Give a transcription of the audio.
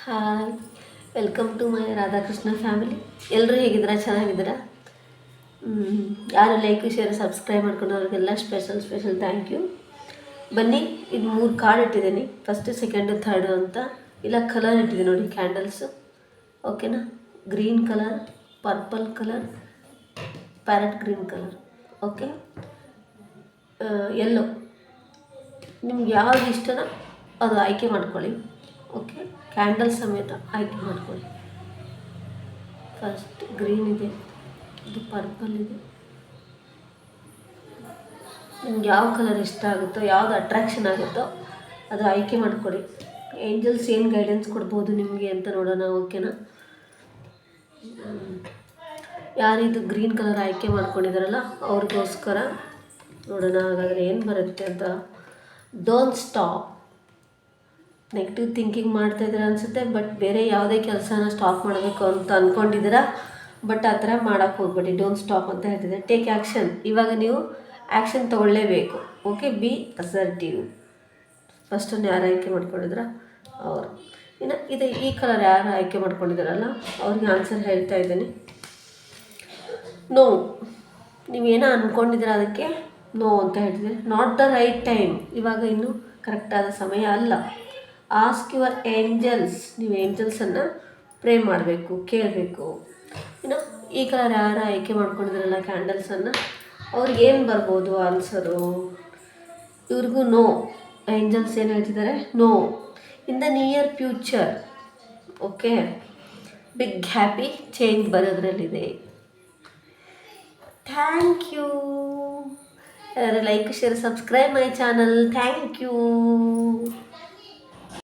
Hi, welcome to my Radhakrishna family. ಎಲ್ಲರೂ ಹೇಗಿದ್ದೀರಾ? ಚೆನ್ನಾಗಿದ್ದೀರಾ? ಯಾರು ಲೈಕ್ ಶೇರ್ ಸಬ್ಸ್ಕ್ರೈಬ್ ಮಾಡ್ಕೊಂಡವ್ರಿಗೆಲ್ಲ ಸ್ಪೆಷಲ್ ಥ್ಯಾಂಕ್ ಯು. ಬನ್ನಿ, ಇದು 3 ಕಾರ್ಡ್ ಇಟ್ಟಿದ್ದೀನಿ. ಫಸ್ಟು, ಸೆಕೆಂಡು, ಥರ್ಡು ಅಂತ. ಇಲ್ಲ ಕಲರ್ ಇಟ್ಟಿದ್ದೀನಿ ನೋಡಿ, ಕ್ಯಾಂಡಲ್ಸು. ಓಕೆನಾ? Green colour, purple colour, parrot green colour. Okay, ಎಲ್ಲೋ ನಿಮ್ಗೆ ಯಾವ್ದು ಇಷ್ಟನೋ ಅದು ಆಯ್ಕೆ ಮಾಡ್ಕೊಳ್ಳಿ. ಓಕೆ, ಕ್ಯಾಂಡಲ್ ಸಮೇತ ಆಯ್ಕೆ ಮಾಡ್ಕೊಳ್ಳಿ. ಫಸ್ಟ್ ಗ್ರೀನ್ ಇದೆ, ಇದು ಪರ್ಪಲ್ ಇದೆ. ನಿಮ್ಗೆ ಯಾವ ಕಲರ್ ಇಷ್ಟ ಆಗುತ್ತೋ, ಯಾವುದು ಅಟ್ರಾಕ್ಷನ್ ಆಗುತ್ತೋ ಅದು ಆಯ್ಕೆ ಮಾಡ್ಕೊಳ್ಳಿ. ಏಂಜಲ್ಸ್ ಏನು ಗೈಡೆನ್ಸ್ ಕೊಡ್ಬೋದು ನಿಮಗೆ ಅಂತ ನೋಡೋಣ. ಓಕೆನಾ? ಯಾರಿದು ಗ್ರೀನ್ ಕಲರ್ ಆಯ್ಕೆ ಮಾಡ್ಕೊಂಡಿದ್ದಾರಲ್ಲ ಅವ್ರಿಗೋಸ್ಕರ ನೋಡೋಣ. ಹಾಗಾದರೆ ಏನು ಬರುತ್ತೆ ಅಂತ. Don't stop. ನೆಗೆಟಿವ್ ಥಿಂಕಿಂಗ್ ಮಾಡ್ತಾಯಿದ್ದೀರಾ ಅನಿಸುತ್ತೆ, ಬಟ್ ಬೇರೆ ಯಾವುದೇ ಕೆಲಸನ ಸ್ಟಾಪ್ ಮಾಡಬೇಕು ಅಂತ ಅಂದ್ಕೊಂಡಿದ್ದೀರಾ. ಬಟ್ ಆ ಥರ ಮಾಡೋಕ್ಕೆ ಹೋಗ್ಬೇಡಿ. ಡೋಂಟ್ ಸ್ಟಾಪ್ ಅಂತ ಹೇಳ್ತಿದ್ದೆ. Take action. ಇವಾಗ ನೀವು ಆ್ಯಕ್ಷನ್ ತೊಗೊಳ್ಳೇಬೇಕು. Okay, be assertive. ಫಸ್ಟನ್ನು ಯಾರು ಆಯ್ಕೆ ಮಾಡ್ಕೊಂಡಿದ್ದೀರಾ ಅವರು. ಇನ್ನು ಈ ಕಲರ್ ಯಾರು ಆಯ್ಕೆ ಮಾಡ್ಕೊಂಡಿದ್ದಾರಲ್ಲ ಅವ್ರಿಗೆ ಆನ್ಸರ್ ಹೇಳ್ತಾ ಇದ್ದೀನಿ. ನೋ, ನೀವೇನೋ ಅಂದ್ಕೊಂಡಿದ್ದೀರ ಅದಕ್ಕೆ ನೋ ಅಂತ ಹೇಳ್ತಿದ್ದೀರಿ. Not the right time. ಇವಾಗ ಇನ್ನೂ ಕರೆಕ್ಟಾದ ಸಮಯ ಅಲ್ಲ. Ask your angels. ನೀವು ಏಂಜಲ್ಸನ್ನು ಪ್ರೇ ಮಾಡಬೇಕು, ಕೇಳಬೇಕು. ಇನ್ನು ಈ ಕಲರ್ ಯಾರು ಆಯ್ಕೆ ಮಾಡ್ಕೊಂಡಿದ್ರಲ್ಲ ಕ್ಯಾಂಡಲ್ಸನ್ನು, ಅವ್ರಿಗೇನು ಬರ್ಬೋದು ಆನ್ಸರು? ಇವ್ರಿಗೂ ನೋ. ಏಂಜಲ್ಸ್ ಏನು ಹೇಳ್ತಿದ್ದಾರೆ? No. In the near future. Okay, big happy change ಬರೋದ್ರಲ್ಲಿದೆ. Thank you. Like share subscribe my channel. Thank you.